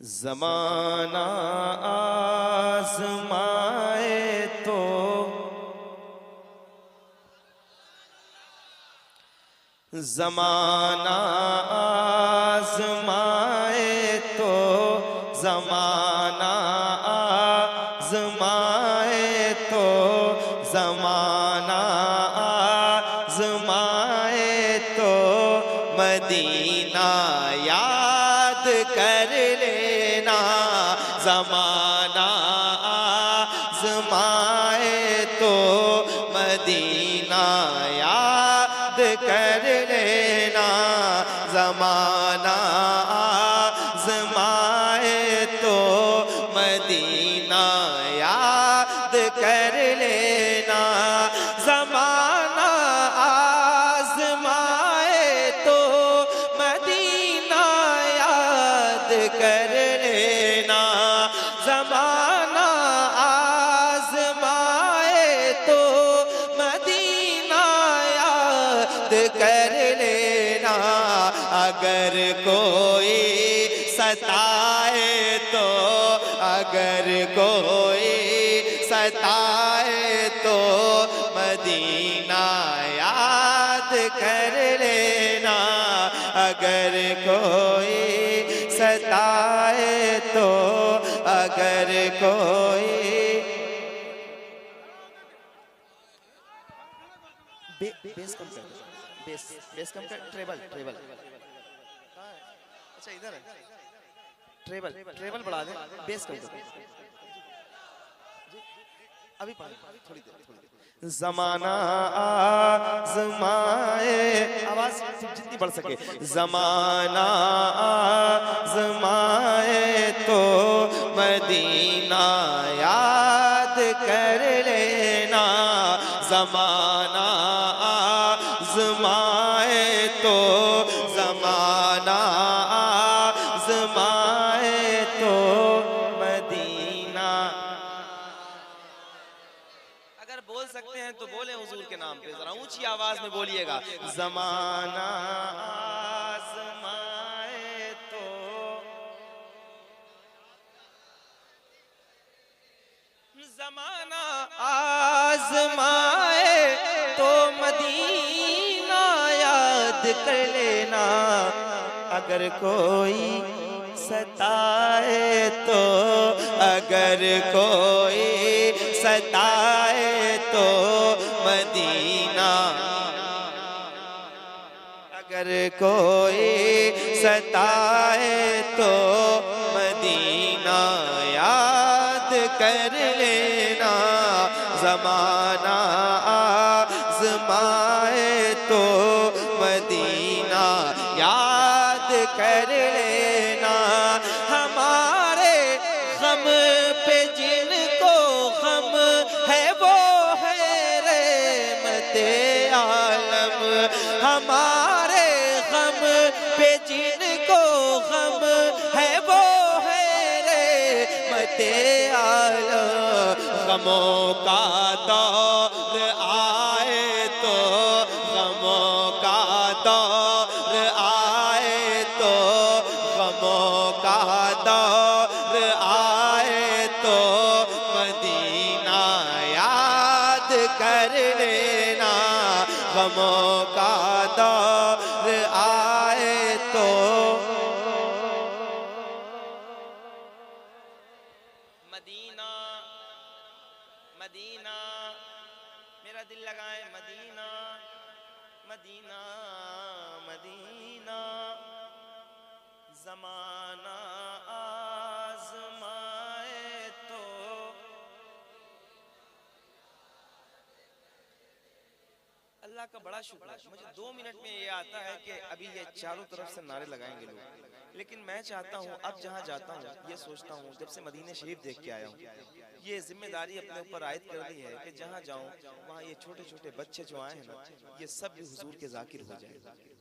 ज़माना आज़माए तो ज़माना आज़माए तो ज़माना आज़माए तो ज़माना आज़माए तो मदीना याद कर लेना। ज़माना आज़माए तो मदीना याद कर लेना। ज़माना आज़माए तो मदीना याद कर लेना। ज़माना आज़माए तो मदीना याद कर लेना। ज़माना आज़माए तो मदीना याद कर लेना। अगर कोई सताए तो अगर कोई सताए तो मदीना याद कर लेना। अगर कोई सताए तो अगर कोई बेस कम कर बेस कम कर ट्रेबल अच्छा इधर है ट्रेबल बढ़ा दे बेस कम कर अभी थोड़ी देर ज़माना आज़माए आवाज जितनी बढ़ सके। ज़माना आज़माए तो मदीना याद कर लेना। ज़माना आज़माए तो ज़माना आज़माए तो मदीना। अगर बोल सकते हैं तो बोले हुजूर के नाम पे जरा ऊंची आवाज में बोलिएगा। ज़माना आज़माए तो ज़माना आज़माए तो मदीना याद कर लेना। अगर कोई सताए तो अगर कोई सताए तो मदीना अगर कोई सताए तो मदीना याद कर लेना। ज़माना आज़माए तो मदीना याद कर लेना। हमारे गम पे जिनको गम है वो है रहमते आलम। हमारे गम पे जिनको गम है वो है रहमते आलम। गमों का दौर आए तो गमों का दौर आए तो गमों का दौर आए तो मदीना याद कर लेना। गमों का दौर आए तो मदीना मदीना मेरा दिल लगाए मदीना मदीना मदीना। ज़माना आज़माए तो अल्लाह का बड़ा शुक्र है। मुझे 2 मिनट में ये आता है कि अभी ये चारों तरफ से नारे लगाएंगे लोग, लेकिन मैं चाहता हूँ अब जहाँ जाता हूँ ये सोचता हूँ जब से मदीने शरीफ देख के आया हूँ ये जिम्मेदारी अपने ऊपर आयद कर दी है कि जहाँ जाऊँ वहाँ ये छोटे छोटे बच्चे जो आए हैं ना ये सब भी हुजूर के जाकिर हो जाए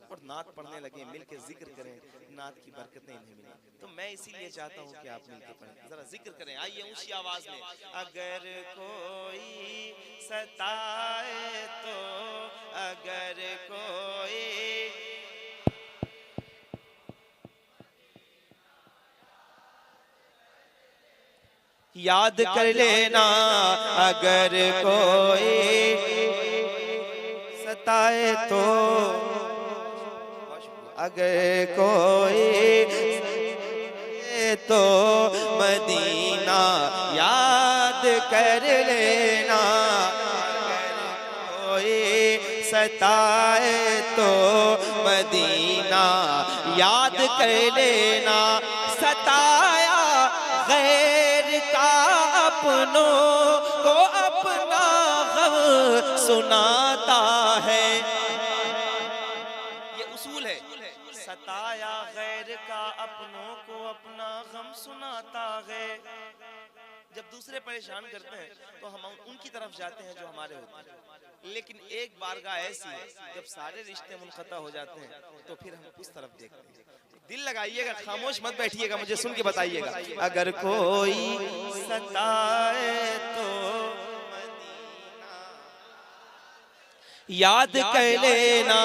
और नात पढ़ने लगे, मिल के जिक्र करें, नात की बरकतें इन्हें मिलें। तो मैं इसीलिए चाहता हूँ कि आप मिल के पढ़ें, जरा जिक्र करें। आइए ऊंची आवाज में। अगर कोई सताए तो अगर कोई याद कर लेना अगर कोई सताए तो, अगर कोई तो मदीना याद कर लेना, अगर कोई सताए तो मदीना याद कर लेना। सताया गैर का अपनों को अपना गम सुनाता है। ये उसूल है, सताया गैर का अपनों को अपना गम सुनाता है। जब दूसरे परेशान करते हैं तो हम उनकी तरफ जाते हैं जो हमारे होते हैं, लेकिन एक बारगाह ऐसी है जब सारे रिश्ते मुनक़ता हो जाते हैं तो फिर हम उस तरफ देखते हैं। दिल लगाइएगा, खामोश मत बैठिएगा, मुझे सुन के बताइएगा। अगर कोई सताए तो याद कर लेना,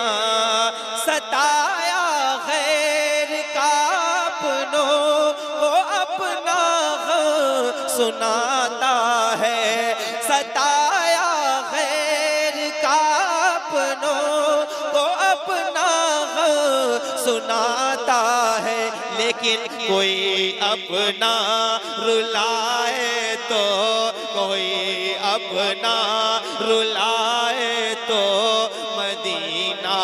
सताया गैर का अपनों को अपना गम सुनाता है। सताया गैर का अपनों को अपना गम सुनाता है। लेकिन कोई अपना रुलाए तो, कोई अपना रुलाए तो मदीना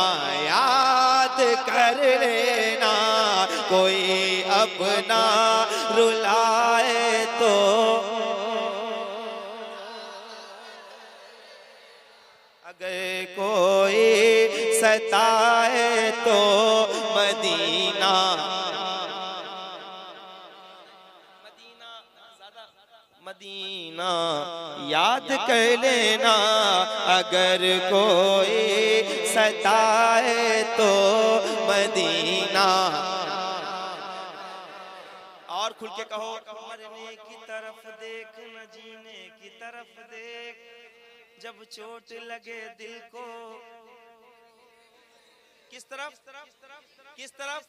याद कर लेना, कोई अपना रुलाए तो। अगर कोई सताए तो मदीना, मदीना याद कर लेना, अगर कोई सताए तो मदीना। और खुल के कहो, मरने की तरफ देख न जीने की तरफ देख, जब चोट लगे दिल को। किस तरफ, किस तरफ?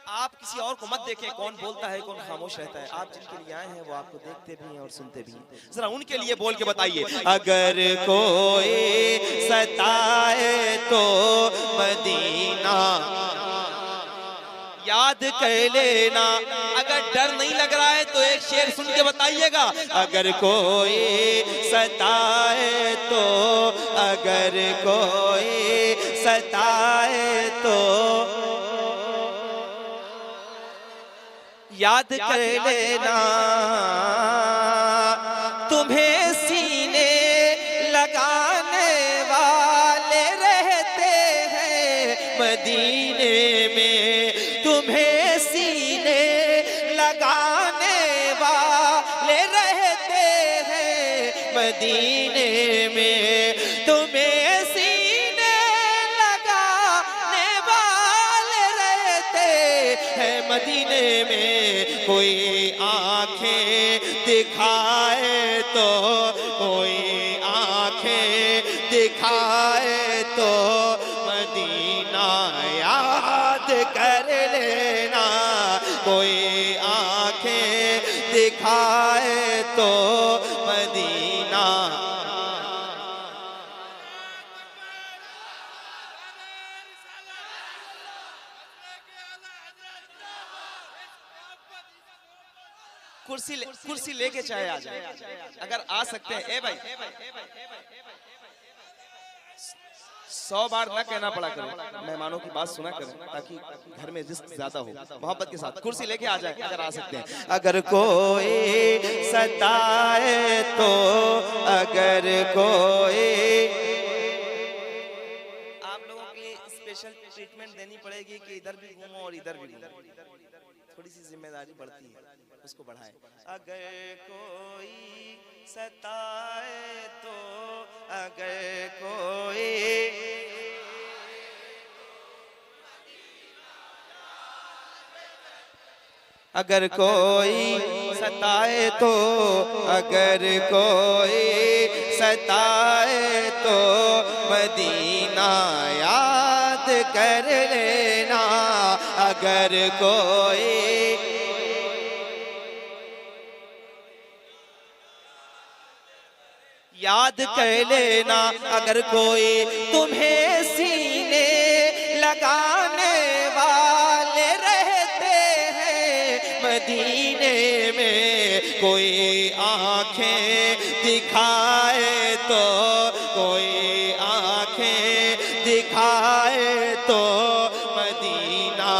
आप किसी और को मत देखें, कौन बोलता है कौन खामोश रहता है। आप जिनके लिए आए हैं वो आपको देखते भी हैं और सुनते भी हैं, जरा उनके लिए बोल के बताइए। अगर कोई सताए तो मदीना याद कर लेना। अगर डर नहीं लग रहा है तो एक शेर सुन के बताइएगा। अगर कोई सताए तो, अगर कोई सताए तो याद कर लेना, तुम्हें सीने लगाने वाले रहते हैं मदीने में, तुम्हें सीने लगाने वाले रहते हैं मदीने में, तुम्हें सीने लगाने वाले रहते हैं मदीने में। कोई आंखें दिखाए तो, कोई आंखें दिखाए तो मदीना याद कर लेना, कोई आंखें दिखाए तो मदीना। कुर्सी लेके चाहे आ जाए, अगर आ सकते हैं। ए भाई 100 बार ना कहना पड़ा करें, मेहमानों की बात सुना करें ताकि घर में रिस्क ज्यादा हो। मोहब्बत के साथ कुर्सी लेके आ जाए अगर आ सकते हैं। अगर कोई सताए तो, अगर कोई, आप लोगों के लिए स्पेशल ट्रीटमेंट देनी पड़ेगी कि इधर भी घूमो और इधर भी घूमो, थोड़ी सी जिम्मेदारी बढ़ती है, उसको बढ़ाएं। अगर कोई सताए तो, अगर कोई, अगर कोई सताए तो, अगर कोई सताए तो मदीना याद कर लेना, अगर कोई याद कर लेना अगर कोई तुम्हें सीने लगाने वाले रहते हैं मदीने में, कोई आंखें दिखाए तो, कोई आंखें दिखाए तो मदीना,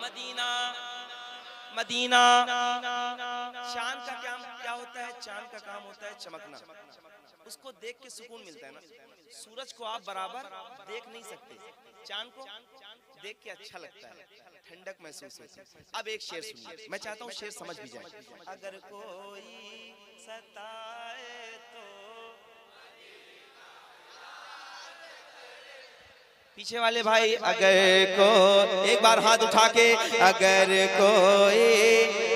मदीना, मदीना। चांद का क्या होता है? चांद का काम होता है चमकना, उसको देख के सुकून मिलता है ना। सूरज को आप बराबर देख नहीं सकते, चांद को देख के अच्छा लगता है, ठंडक महसूस होती है। अब एक शेर सुनिए, मैं चाहता हूँ शेर समझ भी जाए। अगर कोई सताए तो, पीछे वाले भाई अगर को एक बार हाथ उठा के, अगर कोई,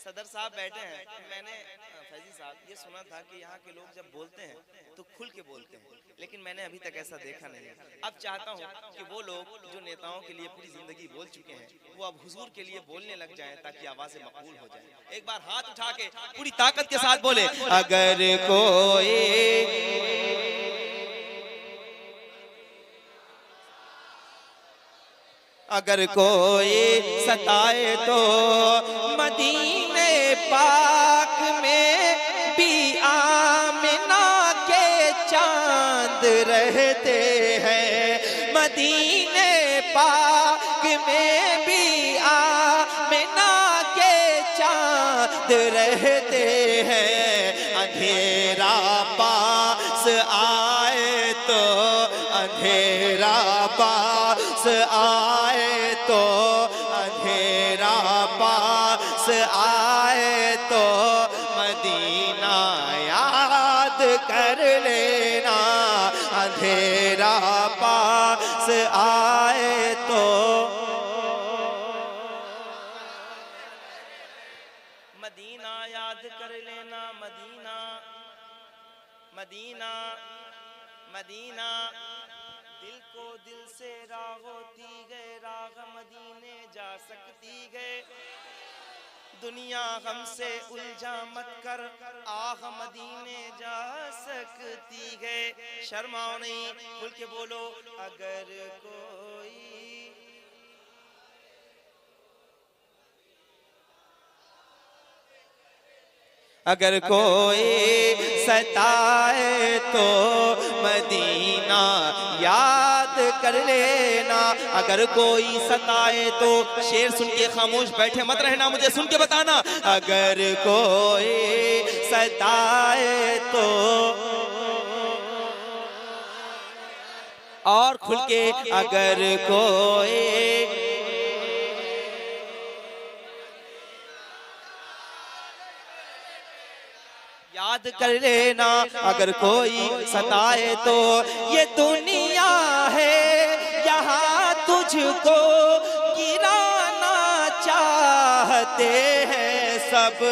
सदर साहब बैठे हैं। मैंने फैजी साहब ये सुना था कि यहाँ के लोग जब बोलते हैं तो खुल के बोलते हैं, लेकिन मैंने अभी तक ऐसा देखा नहीं है। अब चाहता हूँ कि वो लोग जो नेताओं के लिए पूरी जिंदगी बोल चुके हैं वो अब हुजूर के लिए बोलने लग जाएं ताकि आवाजें मकबूल हो जाएं। एक बार हाथ उठा के पूरी ताकत के साथ बोले, अगर कोई, अगर कोई सताए तो मदीने पाक में भी आमिना के चांद रहते हैं, मदीने पाक में भी आमिना के चांद रहते हैं। अंधेरा पास आए तो, अंधेरा पास आए तो, अंधेरा पास आए तो मदीना याद कर लेना, अंधेरा पास आए तो मदीना याद कर लेना, मदीना, मदीना, मदीना। दिल को दिल से राग होती गए, राग मदीने जा सकती गए, दुनिया हमसे उलझा मत कर, आह मदीने जा सकती गए। शर्माओ नहीं, खुल के बोलो, अगर कोई, अगर कोई सताए तो मदीना याद कर लेना, अगर कोई सताए तो। शेर सुन के खामोश बैठे मत रहना, मुझे सुन के बताना, अगर कोई सताए तो, और खुल के, अगर कोई, याद कर लेना अगर कोई सताए तो। ये दुनिया है यहाँ तुझको गिराना चाहते हैं सब,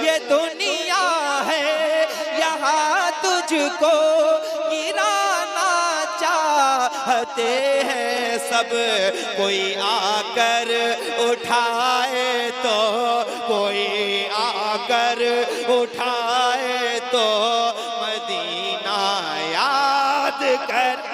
ये दुनिया है यहाँ तुझको गिराना चाहते हैं सब। कोई आकर उठाए तो, कोई आकर उठाए तो मदीना याद कर।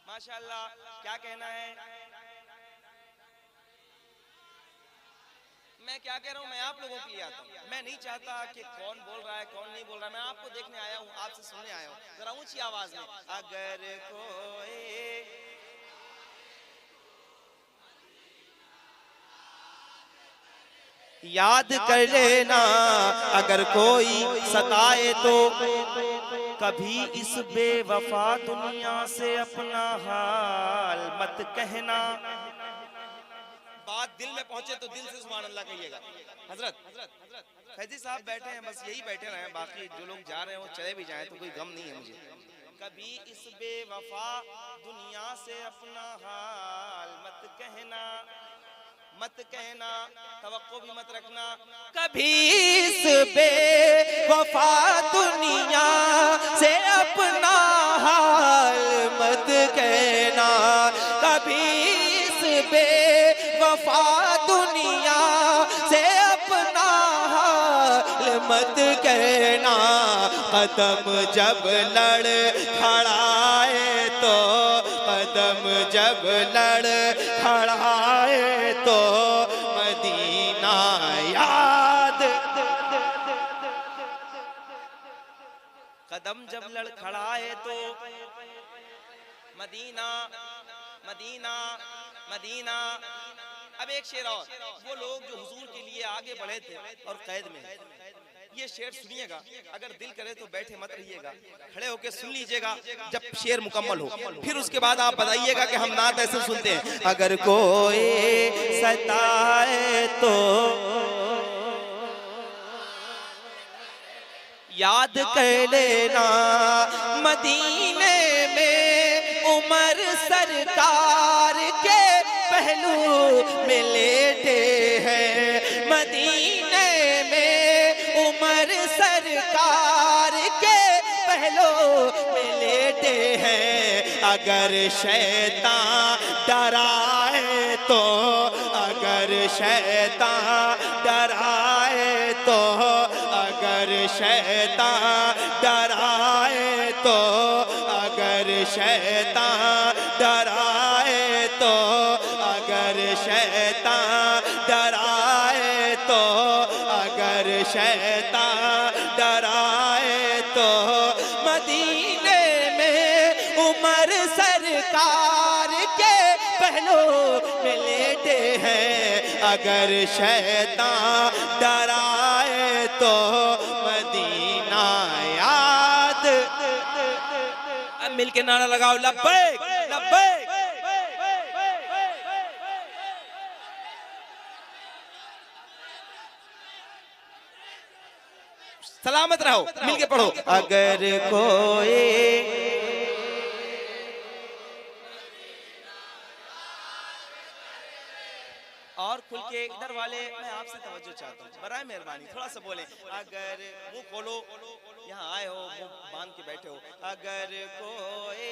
माशाअल्लाह, क्या कहना है? मैं क्या कह रहा हूँ, मैं आप लोगों के लिए आता हूँ। मैं नहीं चाहता कि कौन बोल रहा है कौन नहीं बोल रहा है, मैं आपको देखने आया हूँ, आपसे सुनने आया हूँ। जरा ऊंची आवाज में, अगर कोई, याद कर लेना अगर कोई सताए तो। कभी इस बेवफा दुनिया से अपना हाल मत कहना। बात दिल में पहुंचे तो दिल से सुभान अल्लाह कहिएगा। हजरत फैजी साहब बैठे हैं, बस यही बैठे रहे, बाकी जो लोग जा रहे हैं वो चले भी जाएं तो कोई गम नहीं है मुझे। कभी इस बेवफा दुनिया से अपना हाल मत कहना, मत कहना, तवक्को भी मत रखना। कभी इस बेवफा दुनिया से अपना हाल मत कहना, कभी इस बेवफा दुनिया से अपना हाल मत कहना। कदम जब लड़ खड़ाए तो, कदम जब लड़ खड़ाए तो मदीना याद। कदम जब लड़खड़ाए तो मदीना, मदीना, मदीना। अब एक शेर और, वो लोग जो हुजूर के लिए आगे बढ़े थे और कैद में, ये शेर सुनिएगा, अगर दिल करे तो बैठे मत रहिएगा, खड़े होके सुन लीजिएगा जब शेर मुकम्मल हो, फिर उसके बाद आप बताइएगा कि हम नात ऐसे सुनते हैं। अगर कोई सताए तो याद कर लेना, मदीने में उमर सरकार के पहलू में लेटे हैं, मदीने में उमर सरकार के पहलू में लेटे हैं। अगर शैतान डराए तो, अगर शैतान डराए तो, अगर शैतान डराए तो, अगर शैतान डराए तो, अगर शैतान डराए तो, अगर शैतान डराए तो मदीने में उमर सरकार के पहलू में लेटे हैं। अगर शैतान डराए तो मदीना याद। अब मिलके नारा लगाओ, लब्बैक लब्बैक। सलामत रहो, मिलके पढ़ो। अगर कोई और खुल के इधर वाले, मैं आपसे तवज्जो चाहता हूँ, बराए मेहरबानी थोड़ा सा बोलें। अगर मुंह खोलो, यहाँ आए हो मुंह बांध के बैठे हो। अगर कोई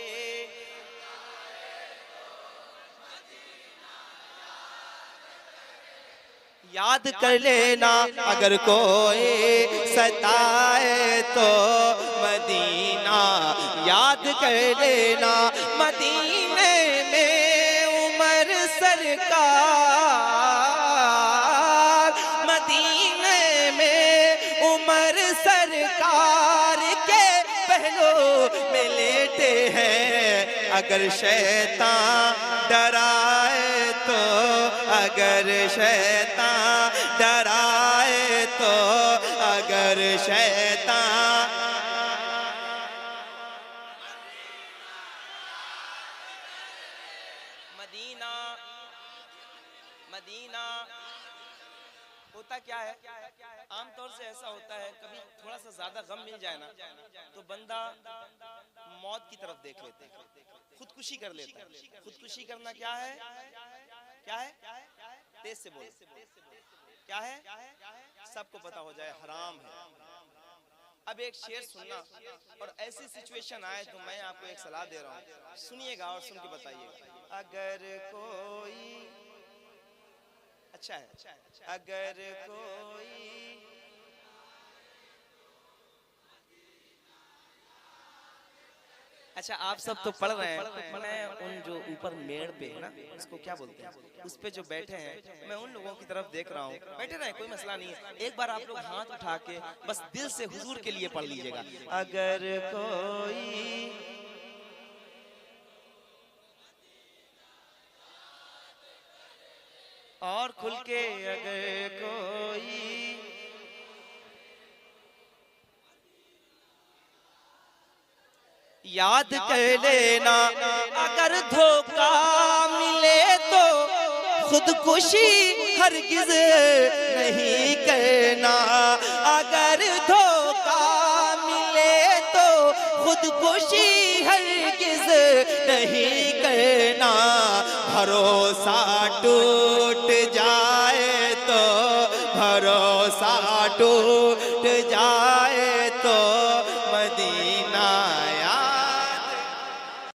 याद कर लेना, अगर कोई सताए तो मदीना याद कर लेना। मदीने में उमर सरकार, मदीने में उमर सरकार के पहलू में लेटे हैं। अगर शैतान डराए तो, अगर शैतान डराए तो, अगर शैतान मदीना, मदीना। होता क्या है, आमतौर से ऐसा होता है, कभी थोड़ा सा ज्यादा गम मिल जाए ना तो बंदा मौत की तरफ देख लेता है, खुदकुशी कर लेता है। खुदकुशी करना क्या है, क्या है, तेज से बोल, क्या है, सबको पता हो जाए, हराम है। अब एक शेर सुनना, और ऐसी सिचुएशन आए तो मैं आपको एक सलाह दे रहा हूँ, सुनिएगा और सुन के बताइएगा। अगर कोई, अच्छा है, अगर कोई अच्छा आप सब तो पढ़ रहे हैं, मैं उन जो ऊपर मेड़ पे है ना, उसको क्या बोलते हैं, उस पे जो बैठे हैं, मैं उन लोगों की तरफ देख रहा हूँ, बैठे रहे कोई मसला नहीं है। एक बार आप लोग हाथ उठा के बस दिल से हुजूर के लिए पढ़ लीजिएगा। अगर कोई और खुल के, अगर कोई याद कर लेना, अगर धोखा मिले तो खुदकुशी हरगिज नहीं करना। अगर धोखा मिले तो खुदकुशी नहीं करना। भरोसा टूट जाए तो, भरोसा टूट जाए तो